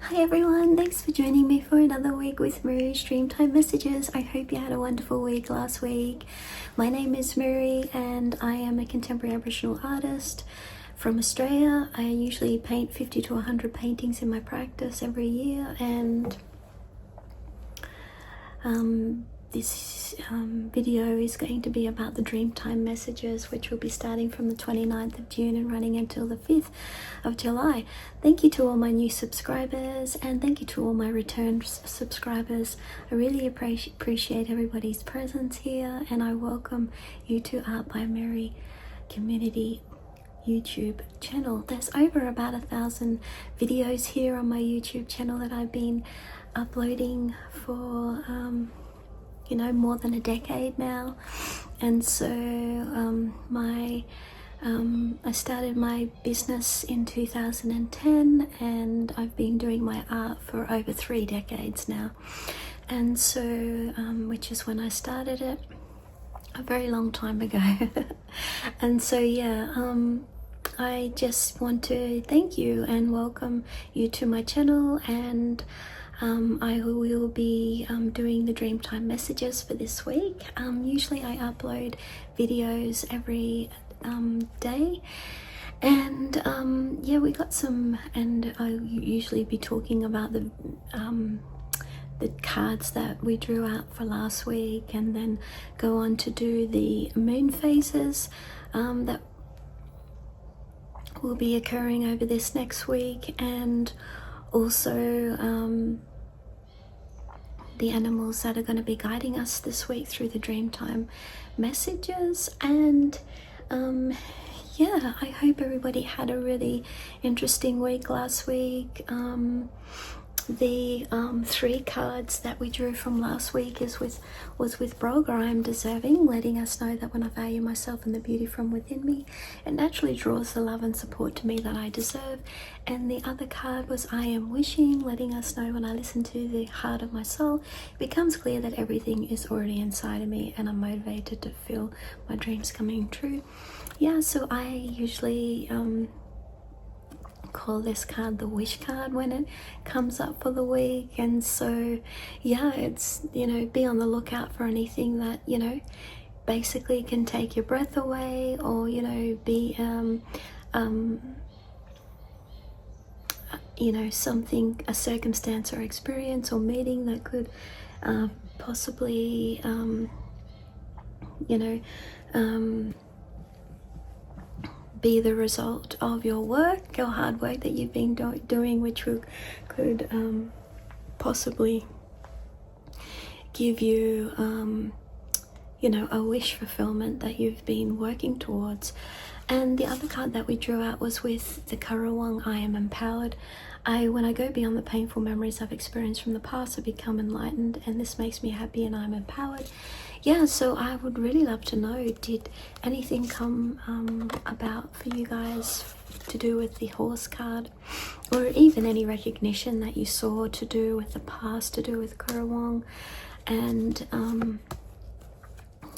Hi everyone, thanks for joining me for another week with Mirree's Dreamtime Messages. I hope you had a wonderful week last week. My name is Mirree and I am a contemporary Aboriginal artist from Australia. I usually paint 50 to 100 paintings in my practice every year, and this video is going to be about the Dreamtime Messages, which will be starting from the 29th of June and running until the 5th of July. Thank you to all my new subscribers, and thank you to all my return subscribers. I really appreciate everybody's presence here, and I welcome you to Art by Mirree community YouTube channel. There's over about 1,000 videos here on my YouTube channel that I've been uploading for more than a decade now. And so I started my business in 2010, and I've been doing my art for over 3 decades now. And so which is when I started it a very long time ago. And so I just want to thank you and welcome you to my channel, and I will be doing the Dreamtime Messages for this week. Usually I upload videos every day, and we got some, and I usually be talking about the cards that we drew out for last week, and then go on to do the moon phases that will be occurring over this next week, and also the animals that are going to be guiding us this week through the Dreamtime Messages. And I hope everybody had a really interesting week last week. The 3 cards that we drew from last week was with Broga, I am deserving, letting us know that when I value myself and the beauty from within me, it naturally draws the love and support to me that I deserve. And the other card was I am wishing, letting us know when I listen to the heart of my soul, it becomes clear that everything is already inside of me, and I'm motivated to feel my dreams coming true. So I usually call this card the wish card when it comes up for the week. And so it's be on the lookout for anything that basically can take your breath away, or be something, a circumstance or experience or meeting that could possibly be the result of your work, your hard work that you've been doing, which could possibly give you a wish fulfillment that you've been working towards. And the other card that we drew out was with the Currawong, I am empowered. When I go beyond the painful memories I've experienced from the past, I become enlightened, and this makes me happy, and I'm empowered. So I would really love to know, did anything come about for you guys to do with the horse card, or even any recognition that you saw to do with the past, to do with Currawong, and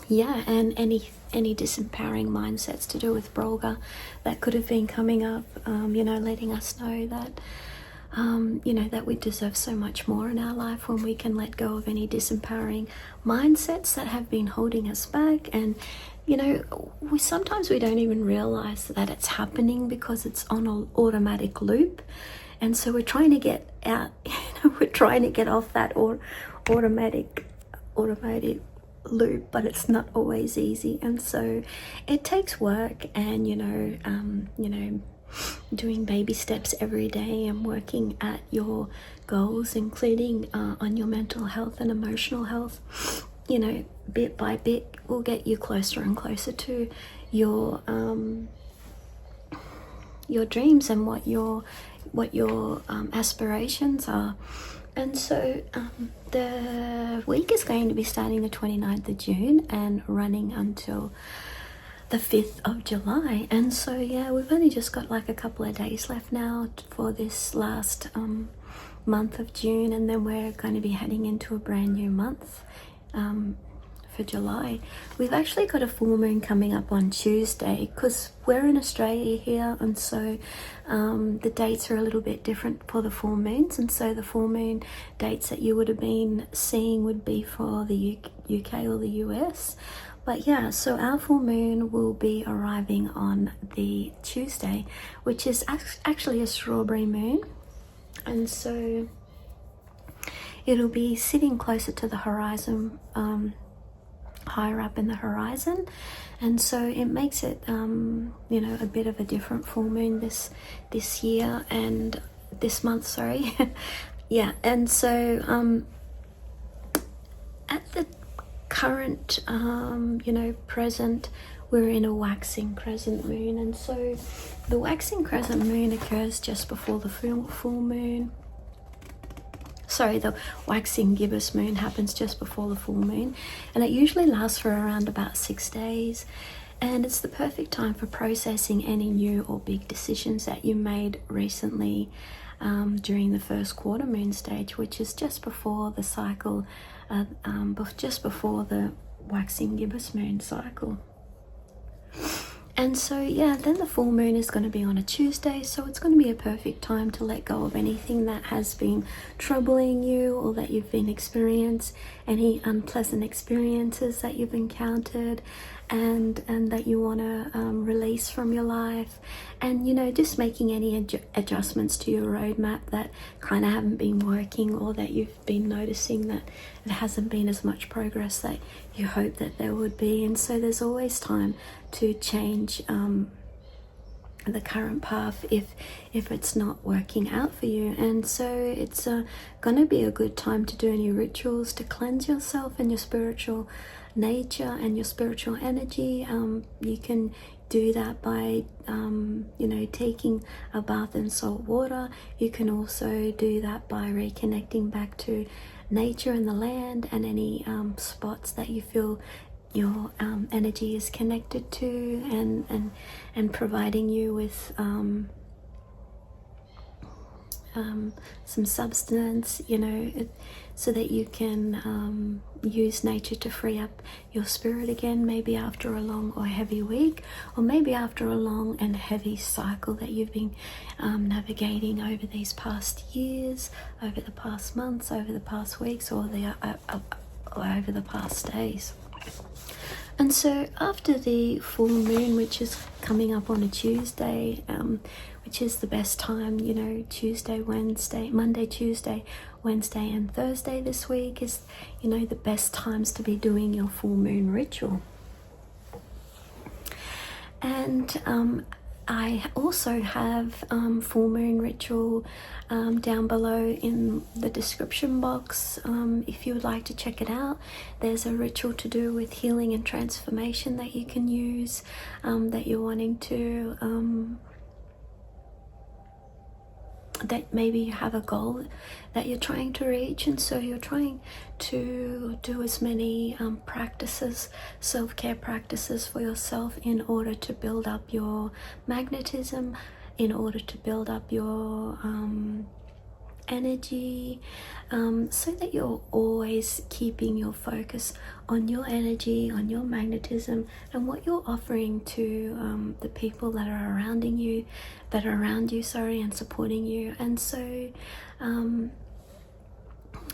and any disempowering mindsets to do with Brolga that could have been coming up, letting us know that that we deserve so much more in our life when we can let go of any disempowering mindsets that have been holding us back. And sometimes we don't even realize that it's happening because it's on an automatic loop, and so we're trying to get out we're trying to get off that automatic loop, but it's not always easy. And so it takes work, and doing baby steps every day and working at your goals, including on your mental health and emotional health, bit by bit will get you closer and closer to your dreams and what your aspirations are. And so the week is going to be starting the 29th of June and running until the 5th of July. And so we've only just got like a couple of days left now for this last month of June, and then we're going to be heading into a brand new month for July. We've actually got a full moon coming up on Tuesday, because we're in Australia here, and so the dates are a little bit different for the full moons, and so the full moon dates that you would have been seeing would be for the UK or the US. But yeah, so our full moon will be arriving on the Tuesday, which is actually a strawberry moon, and so it'll be sitting closer to the horizon, higher up in the horizon, and so it makes it you know, a bit of a different full moon this year and this month, sorry. Yeah, and so at the current you know, present, we're in a waxing crescent moon, and so the waxing crescent moon occurs just before the full moon. Sorry, the waxing gibbous moon happens just before the full moon, and it usually lasts for around about 6 days, and it's the perfect time for processing any new or big decisions that you made recently during the first quarter moon stage, which is just before the cycle, just before the waxing gibbous moon cycle. And so yeah, then the full moon is going to be on a Tuesday, so it's going to be a perfect time to let go of anything that has been troubling you, or that you've been experiencing, any unpleasant experiences that you've encountered, and that you want to release from your life, and you know, just making any adjustments to your roadmap that kind of haven't been working, or that you've been noticing that it hasn't been as much progress that you hope that there would be. And so there's always time to change the current path if it's not working out for you. And so it's gonna be a good time to do any rituals to cleanse yourself and your spiritual nature and your spiritual energy. You can do that by you know, taking a bath in salt water. You can also do that by reconnecting back to nature and the land, and any spots that you feel your energy is connected to, and providing you with some substance, you know, so that you can use nature to free up your spirit again, maybe after a long or heavy week, or maybe after a long and heavy cycle that you've been navigating over these past years, over the past months, over the past weeks, or over the past days. And so after the full moon, which is coming up on a Tuesday, which is the best time, you know, Monday, Tuesday, Wednesday and Thursday this week is, you know, the best times to be doing your full moon ritual. And I also have full moon ritual down below in the description box. If you would like to check it out, there's a ritual to do with healing and transformation that you can use, that you're wanting to that maybe you have a goal that you're trying to reach, and so you're trying to do as many practices, self-care practices for yourself, in order to build up your magnetism, in order to build up your energy, so that you're always keeping your focus on your energy, on your magnetism, and what you're offering to the people that are around you, and supporting you. And so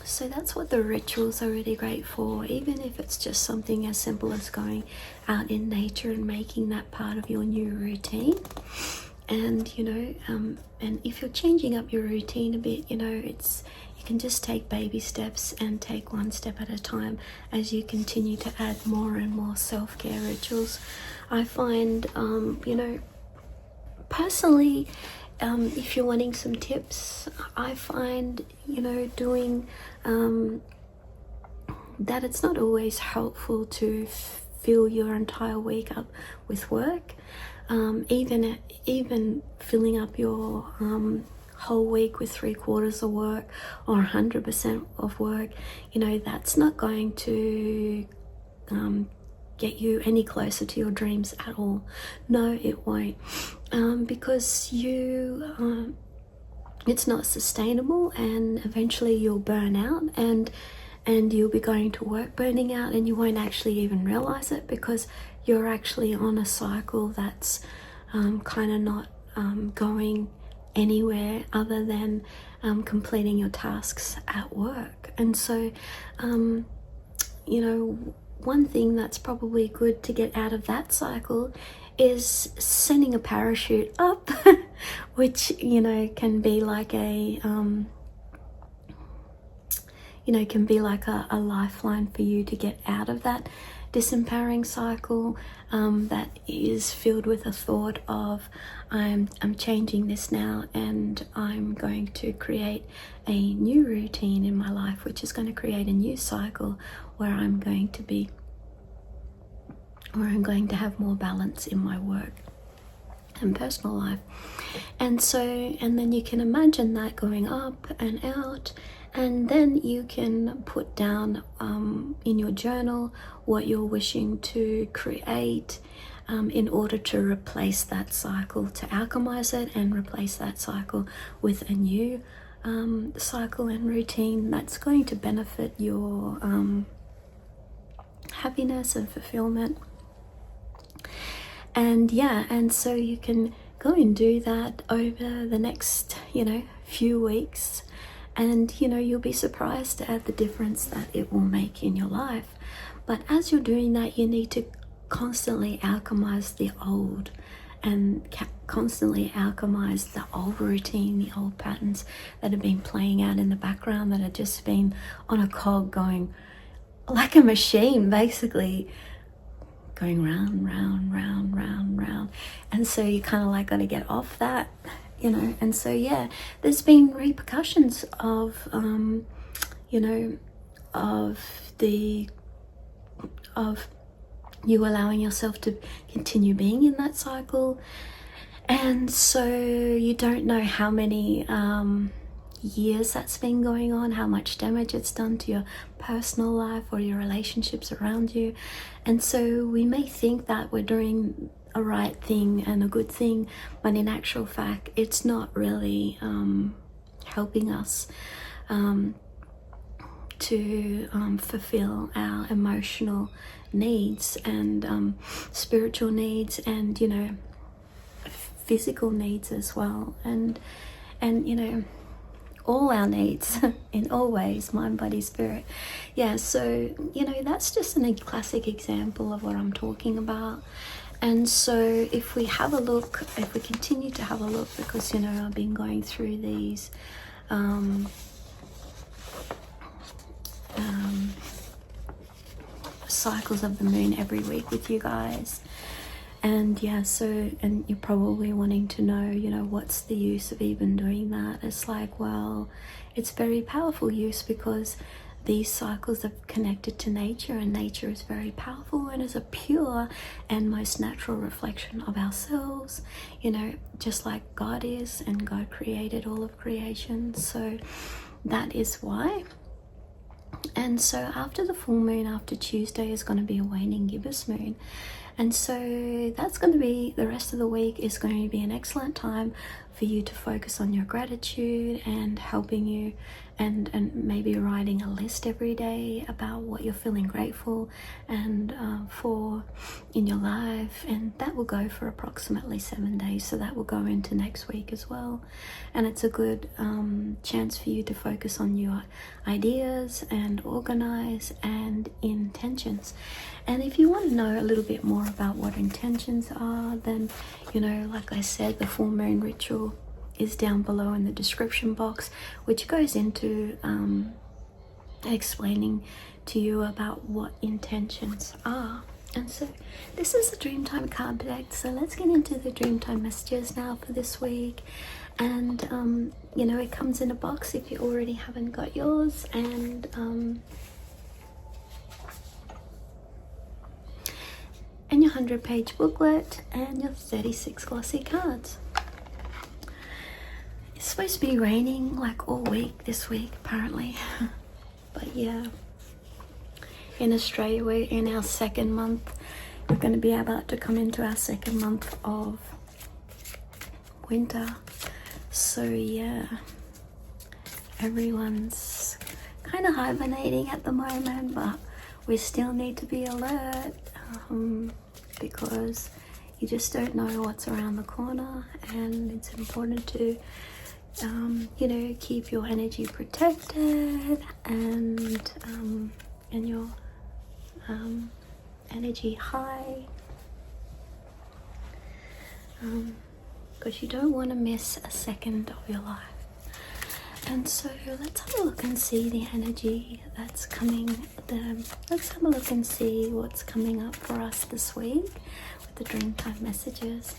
so that's what the rituals are really great for, even if it's just something as simple as going out in nature and making that part of your new routine. And you know, and if you're changing up your routine a bit, you know, you can just take baby steps and take one step at a time as you continue to add more and more self-care rituals. I find you know, personally, if you're wanting some tips, I find, you know, doing that it's not always helpful to fill your entire week up with work. Even filling up your whole week with 3/4 of work or 100% of work, you know, that's not going to get you any closer to your dreams at all. No, it won't, because it's not sustainable, and eventually you'll burn out. And and you'll be going to work burning out, and you won't actually even realize it because you're actually on a cycle that's kind of not going anywhere other than completing your tasks at work. And so you know, one thing that's probably good to get out of that cycle is sending a parachute up, which, you know, can be like a can be like a lifeline for you to get out of that disempowering cycle that is filled with a thought of I'm changing this now, and I'm going to create a new routine in my life, which is going to create a new cycle where I'm going to have more balance in my work and personal life. And then you can imagine that going up and out, and then you can put down in your journal what you're wishing to create in order to replace that cycle, to alchemize it and replace that cycle with a new cycle and routine that's going to benefit your happiness and fulfillment. And yeah, and so you can go and do that over the next, few weeks, and you'll be surprised at the difference that it will make in your life. But as you're doing that, you need to constantly alchemize the old, and constantly alchemize the old routine, the old patterns that have been playing out in the background, that have just been on a cog going like a machine, basically going round, round, round, round, round. And so you kind of like got to get off that, and so yeah, there's been repercussions of of you allowing yourself to continue being in that cycle. And so you don't know how many years that's been going on, how much damage it's done to your personal life or your relationships around you. And so we may think that we're doing a right thing and a good thing, but in actual fact it's not really helping us to fulfill our emotional needs and spiritual needs, and physical needs as well, and all our needs in all ways, mind, body, spirit. Yeah, so that's just a classic example of what I'm talking about. And so if we continue to have a look, because I've been going through these cycles of the moon every week with you guys, and and you're probably wanting to know, what's the use of even doing that? It's like, well, it's very powerful use, because these cycles are connected to nature, and nature is very powerful and is a pure and most natural reflection of ourselves, just like God is, and God created all of creation. So that is why. And so after the full moon, after Tuesday, is going to be a waning gibbous moon. And so that's going to be, the rest of the week is going to be an excellent time for you to focus on your gratitude and helping you, and maybe writing a list every day about what you're feeling grateful and for in your life. And that will go for approximately 7 days, so that will go into next week as well. And it's a good chance for you to focus on your ideas and organize and intentions. And if you want to know a little bit more about what intentions are, then like I said, the full moon ritual is down below in the description box, which goes into explaining to you about what intentions are. And so this is the Dreamtime card deck. So let's get into the Dreamtime messages now for this week. And it comes in a box if you already haven't got yours, and your 100-page booklet and your 36 glossy cards. It's supposed to be raining like all week this week, apparently. But yeah, in Australia, we're in our second month. We're going to be about to come into our second month of winter. So yeah, everyone's kind of hibernating at the moment, but we still need to be alert, because you just don't know what's around the corner, and it's important to you know, keep your energy protected, and your energy high, because you don't want to miss a second of your life. And so let's have a look and see the energy that's coming. Let's have a look and see what's coming up for us this week with the Dreamtime Messages.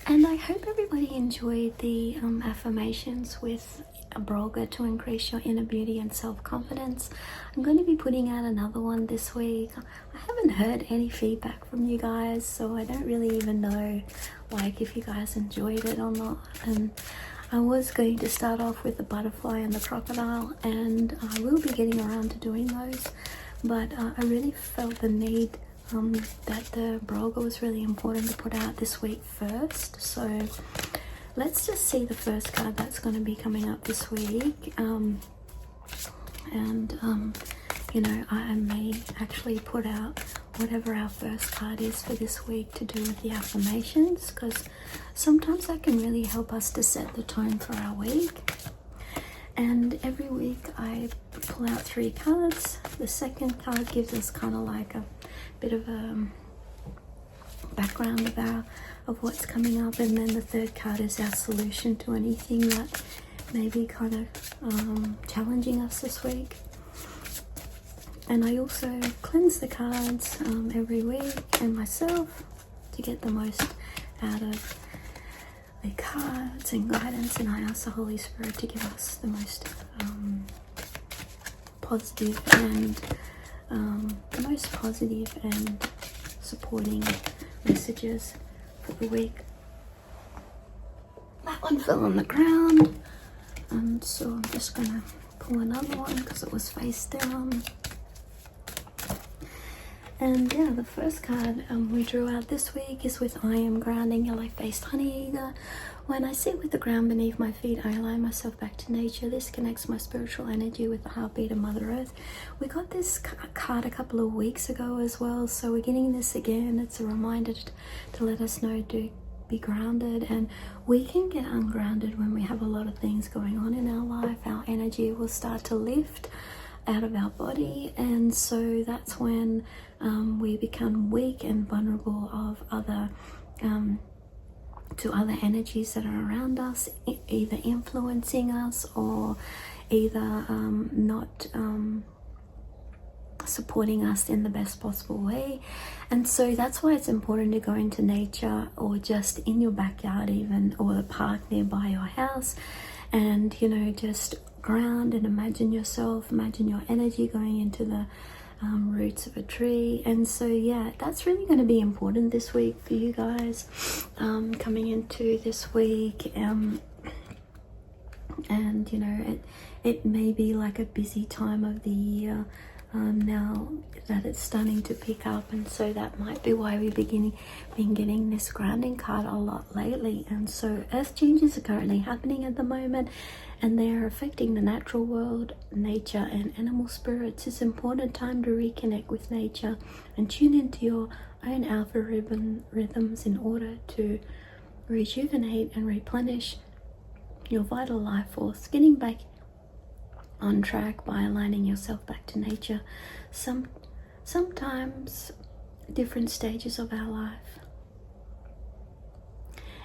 And I hope everybody enjoyed the affirmations with a blogger to increase your inner beauty and self-confidence. I'm going to be putting out another one this week. I haven't heard any feedback from you guys, so I don't really even know like if you guys enjoyed it or not. And I was going to start off with the butterfly and the crocodile, and I will be getting around to doing those, but I really felt the need that the blogger was really important to put out this week first. So let's just see the first card that's going to be coming up this week. You know, I may actually put out whatever our first card is for this week to do with the affirmations, because sometimes that can really help us to set the tone for our week. And every week I pull out 3 cards. The second card gives us kind of like a bit of a background of what's coming up, and then the third card is our solution to anything that may be kind of challenging us this week. And I also cleanse the cards every week, and myself, to get the most out of the cards and guidance, and I ask the Holy Spirit to give us the most positive and supporting messages for the week. That one fell on the ground, and so I'm just gonna pull another one because it was face down. And yeah, the first card we drew out this week is with I am grounding, yellow-faced honey eater. When I sit with the ground beneath my feet, I align myself back to nature. This connects my spiritual energy with the heartbeat of Mother Earth. We got this card a couple of weeks ago as well, so we're getting this again. It's a reminder to let us know to be grounded, and we can get ungrounded when we have a lot of things going on in our life. Our energy will start to lift out of our body, and so that's when we become weak and vulnerable of other to other energies that are around us, either influencing us or either not supporting us in the best possible way. And so that's why it's important to go into nature, or just in your backyard even, or the park nearby your house, and you know, just ground and imagine your energy going into the roots of a tree. And so yeah, that's really going to be important this week for you guys, coming into this week. And you know, it may be like a busy time of the year now that it's starting to pick up, and so that might be why we've been getting this grounding card a lot lately. And so earth changes are currently happening at the moment, and they are affecting the natural world, nature, and animal spirits. It's an important time to reconnect with nature and tune into your own alpha rhythms in order to rejuvenate and replenish your vital life force, getting back on track by aligning yourself back to nature. Sometimes different stages of our life,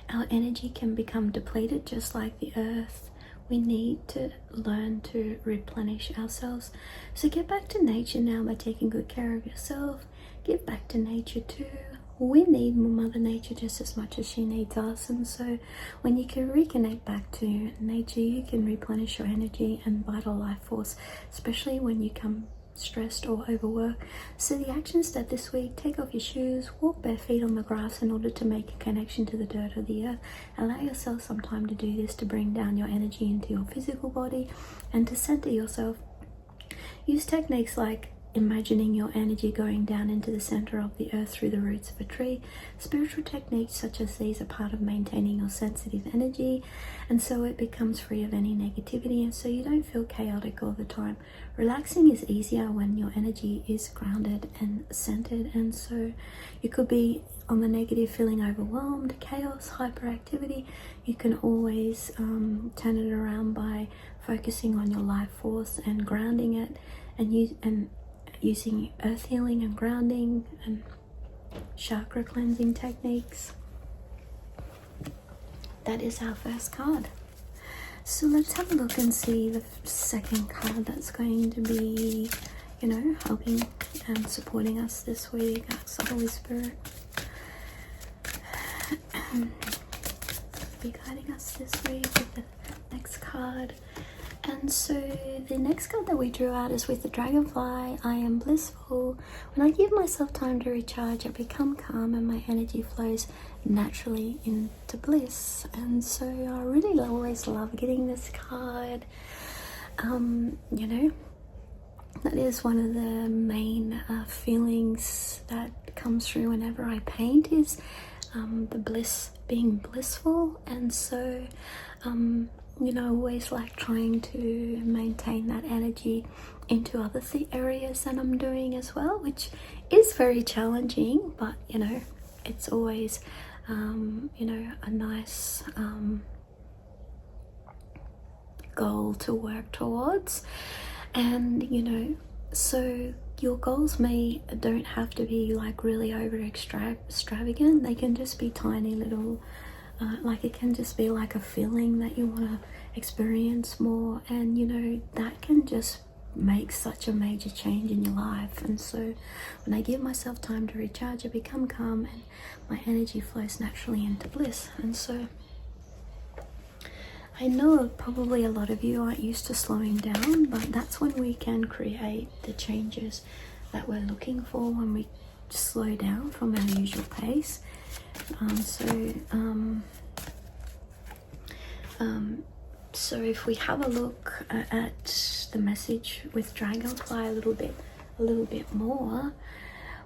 our energy can become depleted just like the earth. We need to learn to replenish ourselves. So get back to nature now by taking good care of yourself. Give back to nature too. We need Mother Nature just as much as she needs us, and so when you can reconnect back to nature, you can replenish your energy and vital life force, especially when you come stressed or overworked. So the action step this week: take off your shoes, walk bare feet on the grass in order to make a connection to the dirt of the earth. Allow yourself some time to do this to bring down your energy into your physical body and to center yourself. Use techniques like imagining your energy going down into the center of the earth through the roots of a tree. Spiritual techniques such as these are part of maintaining your sensitive energy, and so it becomes free of any negativity, and so you don't feel chaotic all the time. Relaxing is easier when your energy is grounded and centered, and so you could be on the negative, feeling overwhelmed, chaos, hyperactivity. You can always turn it around by focusing on your life force and grounding it, and using earth healing and grounding and chakra cleansing techniques. That is our first card. So let's have a look and see the second card that's going to be, you know, helping and supporting us this week. Ask the Holy Spirit be guiding us this week with the next card. And so the next card that we drew out is with the dragonfly. I am blissful. When I give myself time to recharge, I become calm and my energy flows naturally into bliss. And so I really always love getting this card. You know, that is one of the main feelings that comes through whenever I paint, is the bliss, being blissful. And so you know, always like trying to maintain that energy into other areas that I'm doing as well, which is very challenging, but you know, it's always you know, a nice goal to work towards. And you know, so your goals don't have to be like really over extravagant. They can just be tiny little, like it can just be like a feeling that you want to experience more, and you know, that can just make such a major change in your life. And so when I give myself time to recharge, I become calm and my energy flows naturally into bliss. And so I know probably a lot of you aren't used to slowing down, but that's when we can create the changes that we're looking for, when we slow down from our usual pace. So if we have a look at the message with dragonfly a little bit more,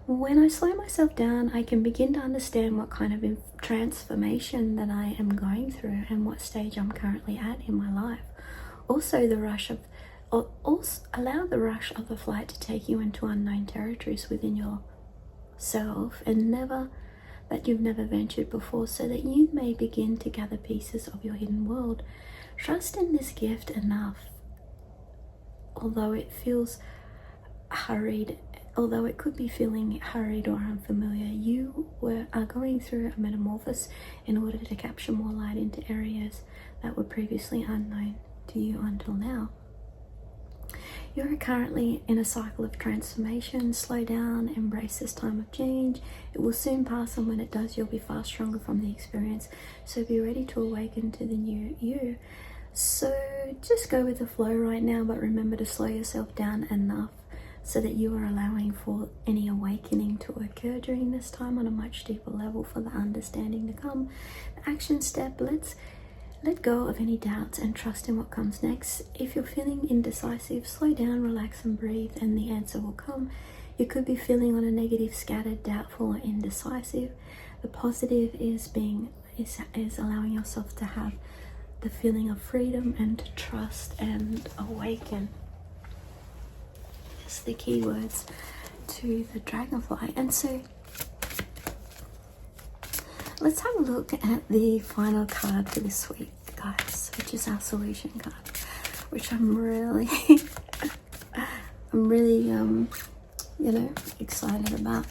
when I slow myself down, I can begin to understand what kind of transformation that I am going through and what stage I'm currently at in my life. Also allow the rush of the flight to take you into unknown territories within yourself and that you've never ventured before, so that you may begin to gather pieces of your hidden world. Trust in this gift enough, although it could be feeling hurried or unfamiliar. You are going through a metamorphosis in order to capture more light into areas that were previously unknown to you until now. You're currently in a cycle of transformation. Slow down, embrace this time of change. It will soon pass, and when it does, you'll be far stronger from the experience. So be ready to awaken to the new you. So just go with the flow right now, but remember to slow yourself down enough so that you are allowing for any awakening to occur during this time on a much deeper level, for the understanding to come. The action step, let go of any doubts and trust in what comes next. If you're feeling indecisive, slow down, relax and breathe, and the answer will come. You could be feeling on a negative, scattered, doubtful, or indecisive. The positive is allowing yourself to have the feeling of freedom and to trust and awaken. It's the key words to the dragonfly. And so let's have a look at the final card for this week, guys, which is our solution card, which I'm really you know, excited about.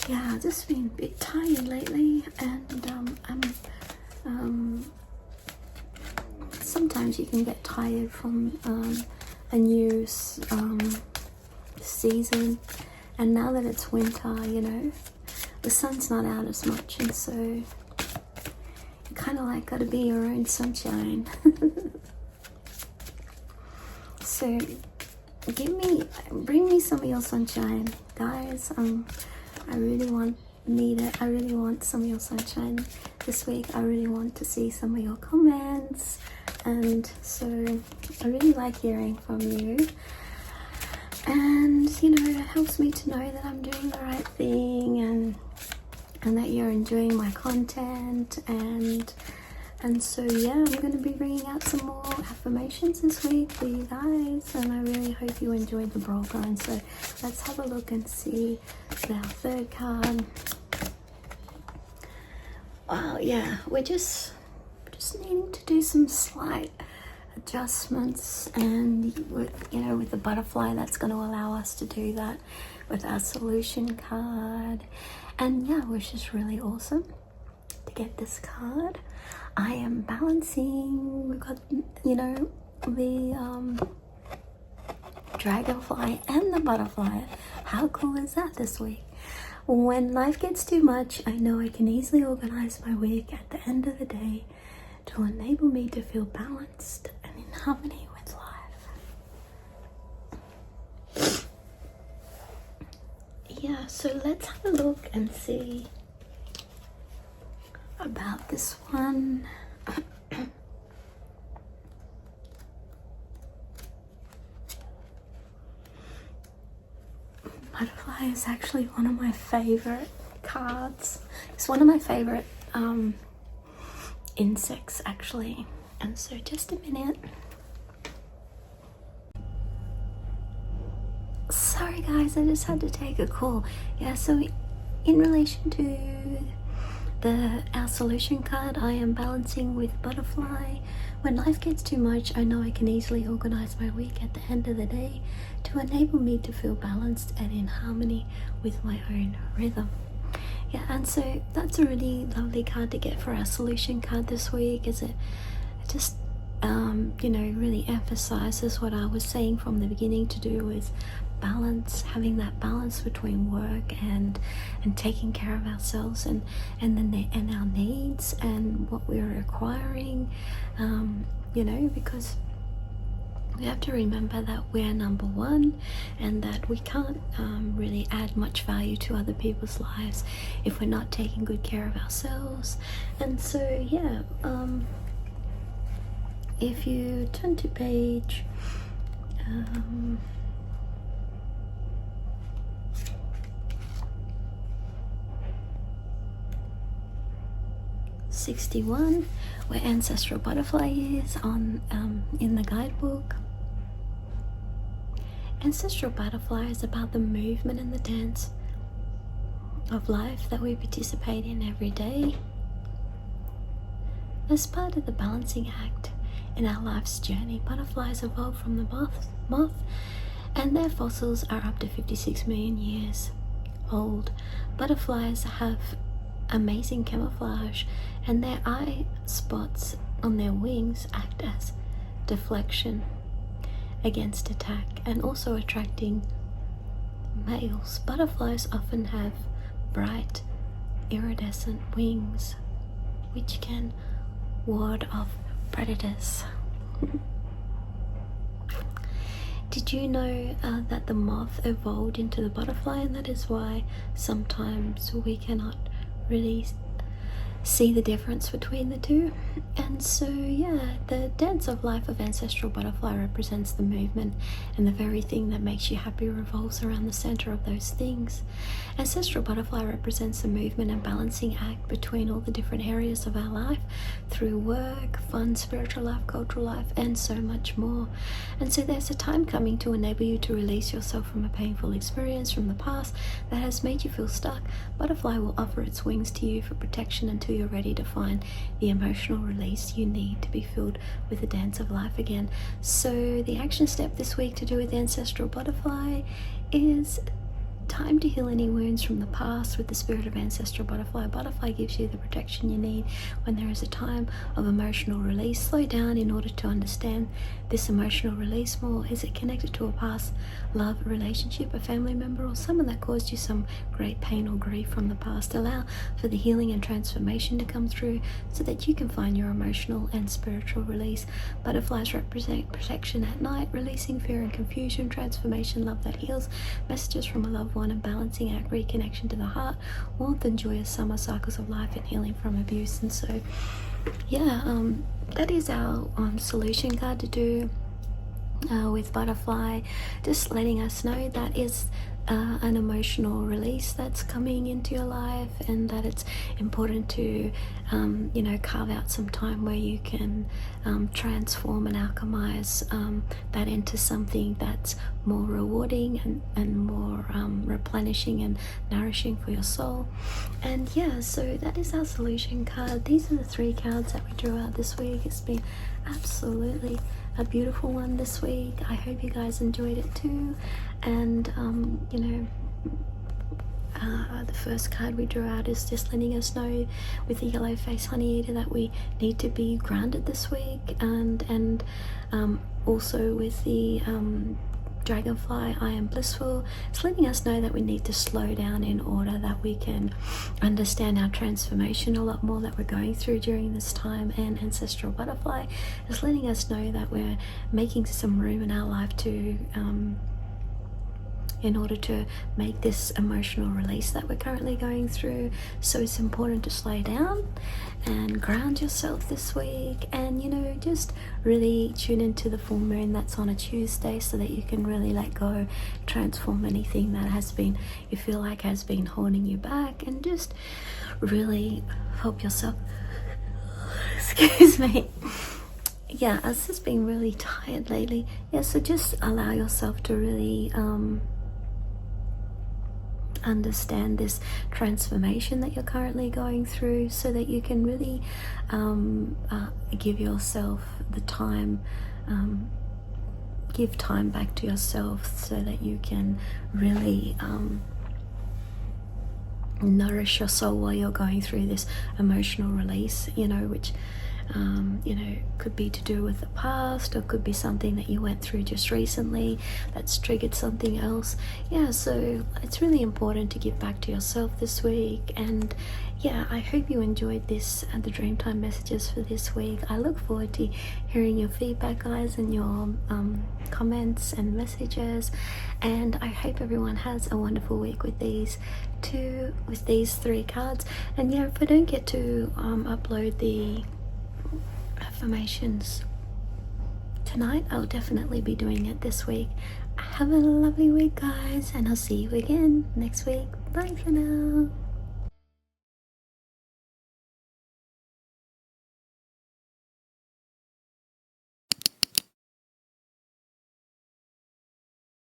Yeah, I've just been a bit tired lately, and sometimes you can get tired from a new season. And now that it's winter, you know, the sun's not out as much, and so you kind of like got to be your own sunshine. So bring me some of your sunshine, guys. I really want some of your sunshine this week. I really want to see some of your comments. and so I really like hearing from you. And you know, it helps me to know that I'm doing the right thing, and that you're enjoying my content. And so yeah, I'm going to be bringing out some more affirmations this week for you guys, and I really hope you enjoyed the brawl going. So let's have a look and see our third card. Wow, yeah, we're just needing to do some slight adjustments, and with the butterfly, that's going to allow us to do that with our solution card. And yeah, it was just really awesome to get this card. I am balancing. We've got, the dragonfly and the butterfly. How cool is that this week? When life gets too much, I know I can easily organize my week at the end of the day to enable me to feel balanced and in harmony with life. Yeah, so let's have a look and see about this one. Butterfly is actually one of my favorite cards. It's one of my favorite insects, actually. And so just a minute. Sorry guys, I just had to take a call. Yeah, so in relation to our solution card, I am balancing with butterfly. When life gets too much, I know I can easily organize my week at the end of the day to enable me to feel balanced and in harmony with my own rhythm. Yeah, and so that's a really lovely card to get for our solution card this week, as it just really emphasizes what I was saying from the beginning to do with balance, having that balance between work and taking care of ourselves and our needs and what we're acquiring, because we have to remember that we're number one, and that we can't really add much value to other people's lives if we're not taking good care of ourselves. And so yeah, if you turn to page 61, where Ancestral Butterfly is on in the guidebook. Ancestral Butterfly is about the movement and the dance of life that we participate in every day. As part of the balancing act in our life's journey, butterflies evolved from the moth, and their fossils are up to 56 million years old. Butterflies have amazing camouflage, and their eye spots on their wings act as deflection against attack, and also attracting males. Butterflies often have bright iridescent wings which can ward off predators. Did you know that the moth evolved into the butterfly, and that is why sometimes we cannot really see the difference between the two? And so yeah, the dance of life of Ancestral Butterfly represents the movement, and the very thing that makes you happy revolves around the center of those things. Ancestral Butterfly represents the movement and balancing act between all the different areas of our life through work, fun, spiritual life, cultural life, and so much more. And so there's a time coming to enable you to release yourself from a painful experience from the past that has made you feel stuck. Butterfly will offer its wings to you for protection until you're ready to find the emotional release you need to be filled with the dance of life again. So the action step this week to do with Ancestral Butterfly is time to heal any wounds from the past with the spirit of Ancestral Butterfly. Butterfly gives you the protection you need when there is a time of emotional release. Slow down in order to understand this emotional release more. Is it connected to a past love relationship, a family member, or someone that caused you some great pain or grief from the past? Allow for the healing and transformation to come through so that you can find your emotional and spiritual release. Butterflies represent protection at night, releasing fear and confusion, transformation, love that heals, messages from a loved one, and balancing act, reconnection to the heart, warmth and joyous summer cycles of life, and healing from abuse. And so yeah, that is our solution card to do with butterfly, just letting us know that is an emotional release that's coming into your life, and that it's important to you know, carve out some time where you can transform and alchemize that into something that's more rewarding and more replenishing and nourishing for your soul. And yeah, so that is our solution card. These are the 3 cards that we drew out this week. It's been absolutely a beautiful one this week. I hope you guys enjoyed it too. And you know, the first card we drew out is just letting us know with the yellow face honey eater that we need to be grounded this week, and also with the dragonfly, I am blissful. It's letting us know that we need to slow down in order that we can understand our transformation a lot more that we're going through during this time. And ancestral butterfly is letting us know that we're making some room in our life to in order to make this emotional release that we're currently going through. So it's important to slow down and ground yourself this week, and you know, just really tune into the full moon that's on a Tuesday, so that you can really let go, transform anything that has been, you feel like has been holding you back, and just really help yourself. Excuse me. Yeah, I've just been really tired lately. Yeah, so just allow yourself to really understand this transformation that you're currently going through, so that you can really give yourself the time, give time back to yourself, so that you can really nourish your soul while you're going through this emotional release, you know, which you know, could be to do with the past, or could be something that you went through just recently that's triggered something else. Yeah, so it's really important to give back to yourself this week. And yeah, I hope you enjoyed this and the Dreamtime messages for this week. I look forward to hearing your feedback, guys, and your comments and messages. And I hope everyone has a wonderful week with these 3 cards. And yeah, if I don't get to upload the affirmations tonight, I'll definitely be doing it this week. Have a lovely week, guys, and I'll see you again next week. Bye for now.